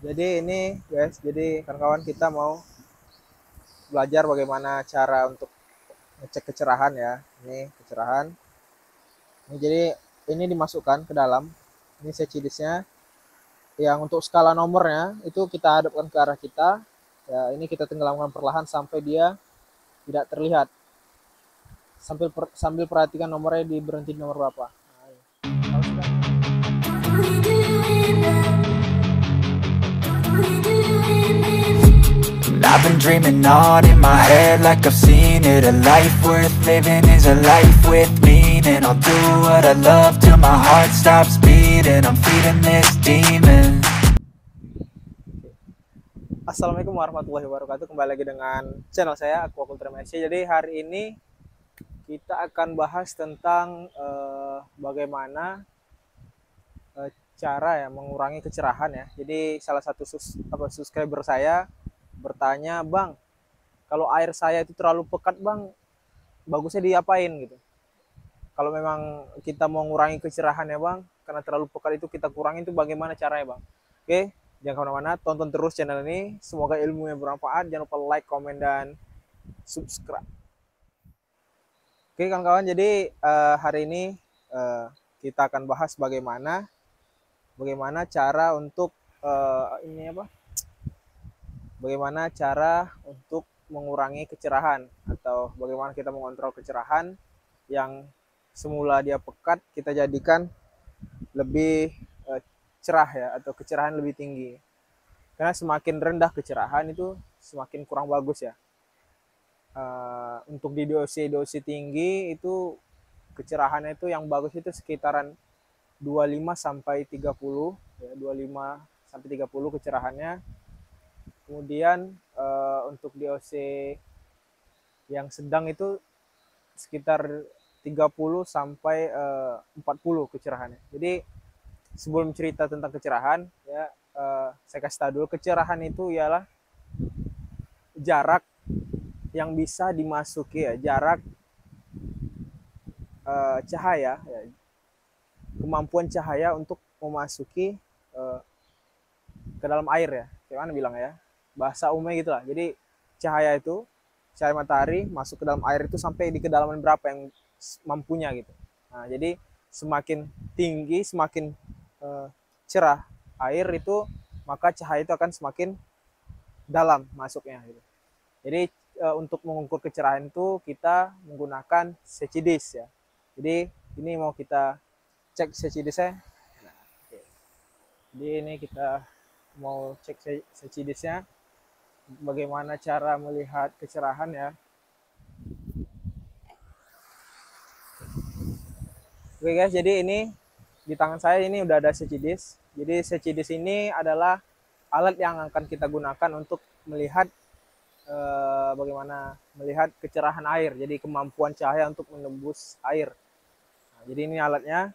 Jadi ini guys, jadi kawan-kawan kita mau belajar bagaimana cara untuk ngecek kecerahan ya. Ini kecerahan. Ini jadi ini dimasukkan ke dalam. Ini secidisnya. Yang untuk skala nomornya itu kita hadapkan ke arah kita. Ya, ini kita tenggelamkan perlahan sampai dia tidak terlihat. Sambil perhatikan nomornya di berhenti di nomor berapa. Nah, ini. Kalau sudah I've been dreaming on in my head like I've seen it. A life worth living is a life with meaning. I'll do what I love till my heart stops beating. I'm feeding this demon. Assalamualaikum warahmatullahi wabarakatuh. Kembali lagi dengan channel saya Aquaculture MSC. Jadi hari ini kita akan bahas tentang bagaimana cara ya mengurangi kecerahan ya. Jadi salah satu subscriber saya bertanya, "Bang, kalau air saya itu terlalu pekat, Bang, bagusnya diapain gitu?" Kalau memang kita mau mengurangi kecerahan ya, Bang, karena terlalu pekat itu kita kurangin itu bagaimana caranya, Bang? Oke, jangan kemana-mana, tonton terus channel ini. Semoga ilmunya bermanfaat. Jangan lupa like, komen, dan subscribe. Oke, kawan-kawan, jadi hari ini kita akan bahas bagaimana cara untuk bagaimana cara untuk mengurangi kecerahan atau bagaimana kita mengontrol kecerahan yang semula dia pekat kita jadikan lebih cerah ya, atau kecerahan lebih tinggi. Karena semakin rendah kecerahan itu semakin kurang bagus ya. Untuk di dosis tinggi itu kecerahannya itu yang bagus itu sekitaran 25 sampai 30 ya, 25 sampai 30 kecerahannya. Kemudian untuk DOC yang sedang itu sekitar 30 sampai 40 kecerahannya. Jadi sebelum cerita tentang kecerahan ya, saya kasih tahu dulu, kecerahan itu ialah jarak yang bisa dimasuki ya, jarak cahaya ya, kemampuan cahaya untuk memasuki ke dalam air ya, gimana bilang ya, bahasa umumnya gitulah. Jadi cahaya itu, cahaya matahari masuk ke dalam air itu sampai di kedalaman berapa yang mampunya gitu. Nah, jadi semakin tinggi, semakin cerah air itu, maka cahaya itu akan semakin dalam masuknya gitu. Jadi untuk mengukur kecerahan itu kita menggunakan secidis ya. Jadi ini mau kita cek secidisnya. Nah, oke. Jadi ini kita mau cek secidisnya, bagaimana cara melihat kecerahan ya. Oke guys, jadi ini di tangan saya ini udah ada secidis. Jadi secidis ini adalah alat yang akan kita gunakan untuk melihat bagaimana melihat kecerahan air. Jadi kemampuan cahaya untuk menembus air. Nah, jadi ini alatnya.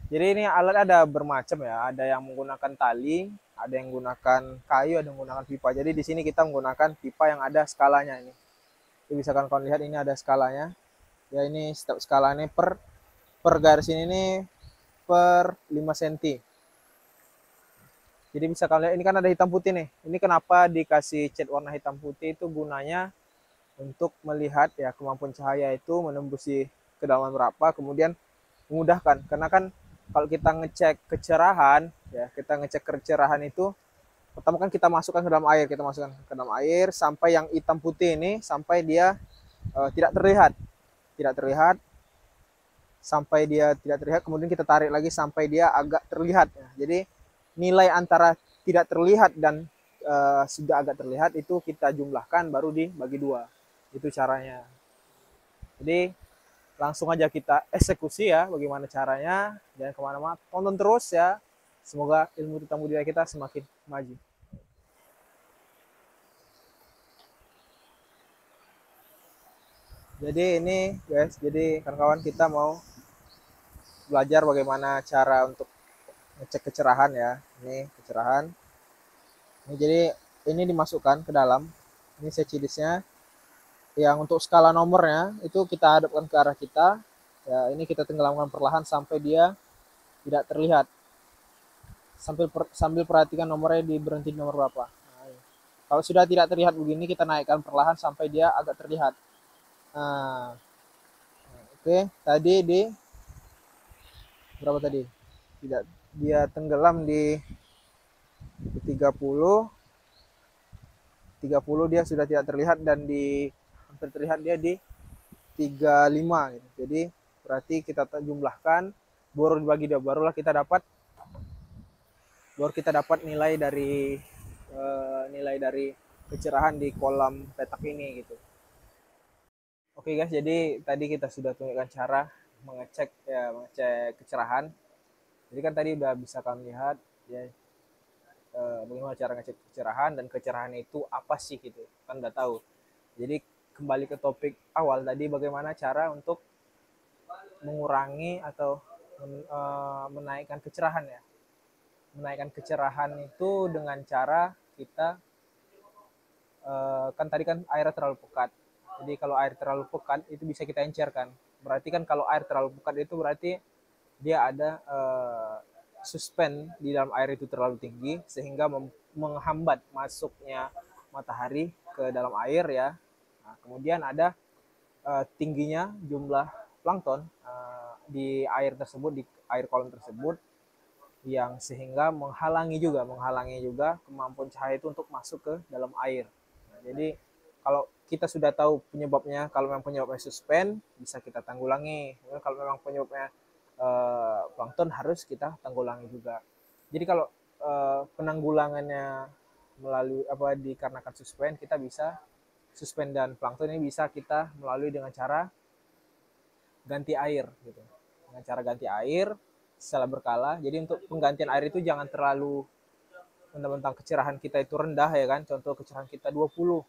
Jadi ini alat ada bermacam ya. Ada yang menggunakan tali, ada yang menggunakan kayu, ada yang menggunakan pipa. Jadi di sini kita menggunakan pipa yang ada skalanya ini. Jadi bisa kalian lihat ini ada skalanya. Ya, ini setiap skalanya per garis ini per 5 cm. Jadi bisa kalian lihat ini kan ada hitam putih nih. Ini kenapa dikasih cat warna hitam putih, itu gunanya untuk melihat ya kemampuan cahaya itu menembusi kedalaman berapa, kemudian memudahkan. Karena kan kalau kita ngecek kecerahan ya, kita ngecek kecerahan itu pertama kan kita masukkan ke dalam air, kita masukkan ke dalam air sampai yang hitam putih ini sampai dia tidak terlihat, sampai dia tidak terlihat, kemudian kita tarik lagi sampai dia agak terlihat ya. Jadi nilai antara tidak terlihat dan sudah agak terlihat itu kita jumlahkan baru dibagi dua. Itu caranya. Jadi langsung aja kita eksekusi ya bagaimana caranya. Jangan kemana-mana, tonton terus ya. Semoga ilmu tentang budidaya kita semakin maju. Jadi ini guys, jadi kawan-kawan kita mau belajar bagaimana cara untuk ngecek kecerahan ya. Ini kecerahan. Ini jadi ini dimasukkan ke dalam. Ini secidisnya. Yang untuk skala nomornya itu kita hadapkan ke arah kita. Ya, ini kita tenggelamkan perlahan sampai dia tidak terlihat. sambil perhatikan nomornya di berhenti nomor berapa. Nah, kalau sudah tidak terlihat begini, kita naikkan perlahan sampai dia agak terlihat. Nah, oke, tadi di berapa tadi? Tidak, dia tenggelam di 30. 30 dia sudah tidak terlihat, dan di hampir terlihat dia di 35 gitu. Jadi berarti kita jumlahkan, baru dibagi dua, baru kita dapat nilai dari kecerahan di kolom petak ini gitu. Oke guys, jadi tadi kita sudah tunjukkan cara mengecek kecerahan. Jadi kan tadi udah bisa kami lihat ya, bagaimana cara ngecek kecerahan, dan kecerahan itu apa sih gitu kan udah tahu. Jadi kembali ke topik awal tadi, bagaimana cara untuk mengurangi atau menaikkan kecerahan ya. Menaikkan kecerahan itu dengan cara kita kan tadi kan airnya terlalu pekat. Jadi kalau air terlalu pekat itu bisa kita encerkan. Berarti kan kalau air terlalu pekat itu berarti dia ada suspend di dalam air itu terlalu tinggi, sehingga menghambat masuknya matahari ke dalam air ya. Nah, kemudian ada tingginya jumlah plankton di air tersebut, di air kolam tersebut, yang sehingga menghalangi juga kemampuan cahaya itu untuk masuk ke dalam air. Nah, jadi kalau kita sudah tahu penyebabnya, kalau memang penyebabnya suspend bisa kita tanggulangi. Kalau memang penyebabnya plankton harus kita tanggulangi juga. Jadi kalau penanggulangannya melalui dikarenakan suspend, kita bisa suspend dan plankton ini bisa kita melalui dengan cara ganti air gitu. Dengan cara ganti air secara berkala. Jadi untuk penggantian air itu jangan terlalu mentang-mentang kecerahan kita itu rendah ya kan. Contoh kecerahan kita 20.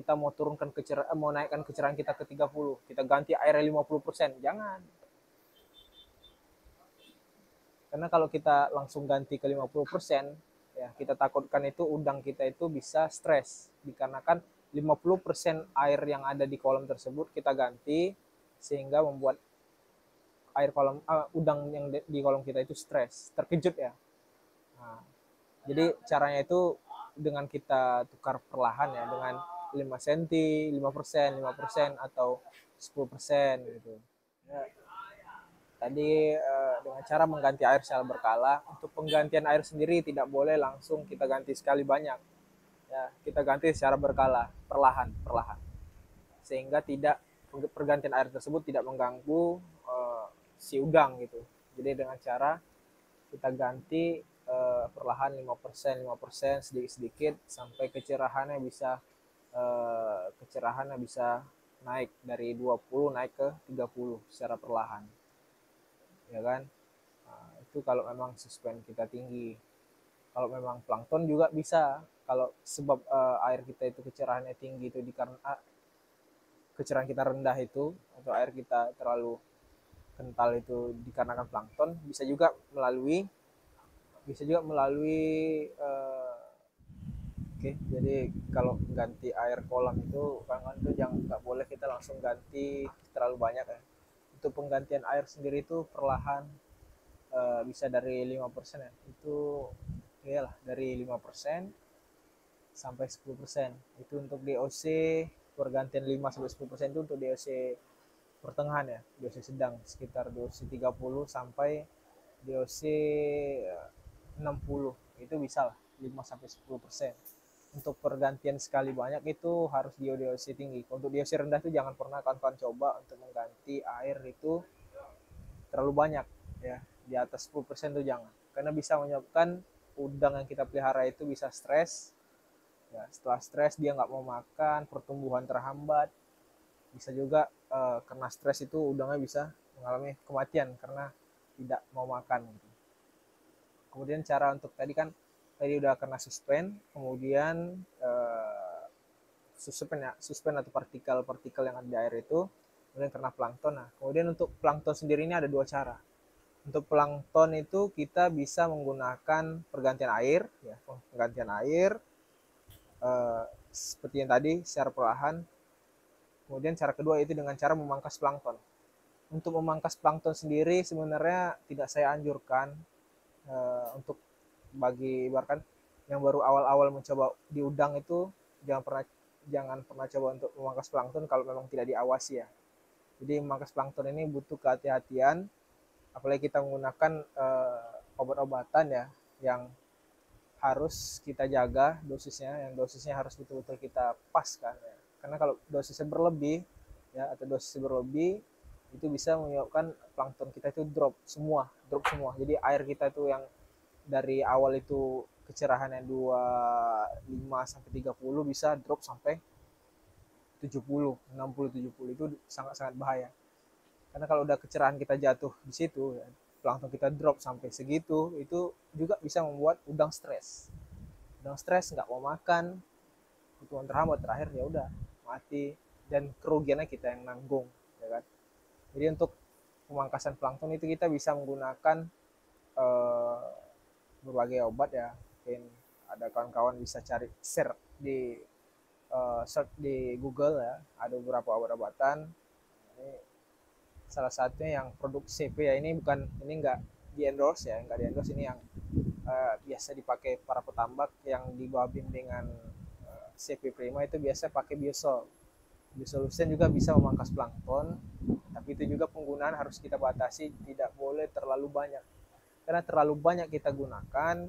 Kita mau turunkan mau naikkan kecerahan kita ke 30. Kita ganti airnya 50%. Jangan. Karena kalau kita langsung ganti ke 50%, ya kita takutkan itu udang kita itu bisa stres. Dikarenakan 50% air yang ada di kolam tersebut kita ganti, sehingga membuat udang yang di kolam kita itu stres, terkejut ya. Nah, jadi caranya itu dengan kita tukar perlahan ya, dengan 5 cm, 5%, 5% atau 10% gitu. Ya, tadi dengan cara mengganti air secara berkala. Untuk penggantian air sendiri tidak boleh langsung kita ganti sekali banyak. Ya, kita ganti secara berkala, perlahan, sehingga tidak pergantian air tersebut tidak mengganggu si udang gitu. Jadi dengan cara kita ganti perlahan 5%, 5%, sedikit-sedikit sampai kecerahannya bisa naik dari 20 naik ke 30 secara perlahan. Ya kan? Nah, itu kalau memang suspend kita tinggi. Kalau memang plankton juga bisa. Kalau sebab air kita itu kecerahannya tinggi itu dikarenakan kecerahan kita rendah itu, atau air kita terlalu kental itu dikarenakan plankton, bisa juga melalui oke, jadi kalau ganti air kolam itu kawan-kawan itu jangan, nggak boleh kita langsung ganti terlalu banyak ya. Untuk penggantian air sendiri itu perlahan, bisa dari 5% ya. Itu iyalah dari 5% sampai 10%. Itu untuk DOC pergantian 5 sampai 10% itu untuk DOC pertengahan ya, DOC sedang sekitar DOC 30 sampai DOC 60. Itu bisa lah 5 sampai 10%. Untuk pergantian sekali banyak itu harus DOC tinggi. Untuk DOC rendah itu jangan pernah kawan-kawan coba untuk mengganti air itu terlalu banyak ya. Di atas 10% itu jangan. Karena bisa menyebabkan udang yang kita pelihara itu bisa stres. Ya, setelah stres dia nggak mau makan, pertumbuhan terhambat. Bisa juga karena stres itu udangnya bisa mengalami kematian karena tidak mau makan. Kemudian cara untuk tadi udah kena suspend, kemudian suspend atau partikel yang ada di air itu, kemudian kena plankton. Nah, kemudian untuk plankton sendiri ini ada dua cara. Untuk plankton itu kita bisa menggunakan pergantian air, ya, seperti yang tadi secara perlahan. Kemudian cara kedua itu dengan cara memangkas plankton. Untuk memangkas plankton sendiri sebenarnya tidak saya anjurkan untuk bagi ibaratkan yang baru awal-awal mencoba di udang itu jangan pernah coba untuk memangkas plankton kalau memang tidak diawasi ya. Jadi memangkas plankton ini butuh kehati-hatian, apalagi kita menggunakan obat-obatan ya yang harus kita jaga dosisnya, yang dosisnya harus betul-betul kita pas kan ya. Karena kalau dosisnya berlebih ya atau dosisnya berlebih itu bisa menyebabkan plankton kita itu drop semua. Jadi air kita itu yang dari awal itu kecerahannya 25 sampai 30 bisa drop sampai 70, 60, 70 itu sangat-sangat bahaya. Karena kalau udah kecerahan kita jatuh di situ, ya, plankton kita drop sampai segitu, itu juga bisa membuat udang stres. Udang stres nggak mau makan, kebutuhan terhambat terakhir ya udah mati dan kerugiannya kita yang nanggung, ya kan? Jadi untuk pemangkasan plankton itu kita bisa menggunakan eh, berbagai obat ya. Mungkin ada kawan-kawan bisa cari share di search di Google ya, ada beberapa obat-obatan. Ini salah satunya yang produk CP ya, ini enggak di endorse ya, enggak di endorse, ini yang biasa dipakai para petambak yang di bawah bimbingan CP Prima itu biasa pakai biosol. Biosolution juga bisa memangkas plankton, tapi itu juga penggunaan harus kita batasi, tidak boleh terlalu banyak. Karena terlalu banyak kita gunakan,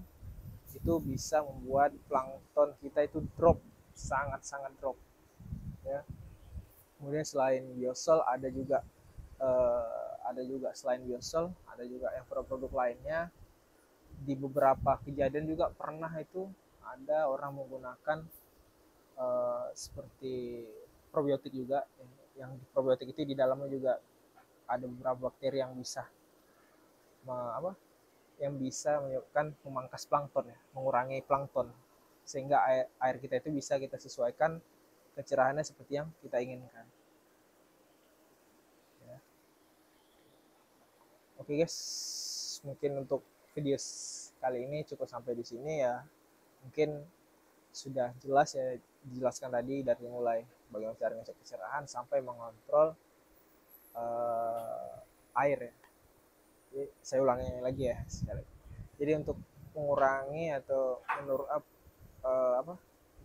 itu bisa membuat plankton kita itu drop, sangat-sangat drop. Ya. Kemudian selain biosol ada juga selain biosol, ada juga yang produk-produk lainnya. Di beberapa kejadian juga pernah itu ada orang menggunakan seperti probiotik juga, yang di probiotik itu di dalamnya juga ada beberapa bakteri yang bisa menyebabkan memangkas plankton ya, mengurangi plankton sehingga air kita itu bisa kita sesuaikan kecerahannya seperti yang kita inginkan. Ya. Oke guys, mungkin untuk video kali ini cukup sampai di sini ya. Mungkin sudah jelas ya, dijelaskan tadi dari mulai bagaimana cara ngecek kecerahan sampai mengontrol air ya. Jadi, saya ulangi lagi ya sekali. Jadi untuk mengurangi atau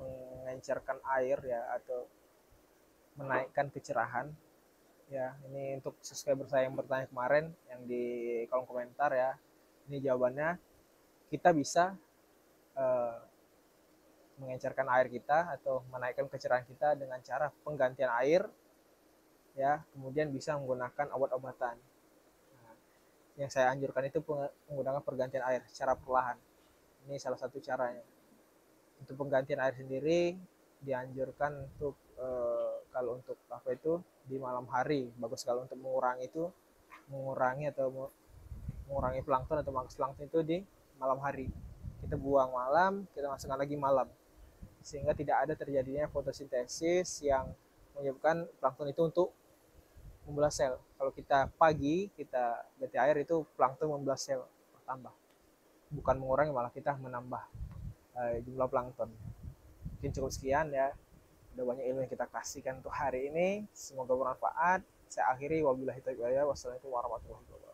mengencerkan air ya atau menaikkan kecerahan ya, ini untuk subscriber saya yang bertanya kemarin yang di kolom komentar ya, ini jawabannya. Kita bisa mengencerkan air kita atau menaikkan kecerahan kita dengan cara penggantian air ya, kemudian bisa menggunakan obat-obatan. Nah, yang saya anjurkan itu menggunakan pergantian air secara perlahan. Ini salah satu caranya. Untuk penggantian air sendiri dianjurkan untuk kalau untuk apa itu di malam hari bagus. Kalau untuk mengurangi plankton atau mangkus plankton itu di malam hari. Kita buang malam, kita masukkan lagi malam, sehingga tidak ada terjadinya fotosintesis yang menyebabkan plankton itu untuk membelah sel. Kalau kita pagi kita ganti air, itu plankton membelah sel bertambah, bukan mengurangi, malah kita menambah jumlah plankton. Mungkin cukup sekian ya, udah banyak ilmu yang kita kasihkan untuk hari ini, semoga bermanfaat. Saya akhiri, wabillahi taufiq wal hidayah, wassalamualaikum warahmatullahi wabarakatuh.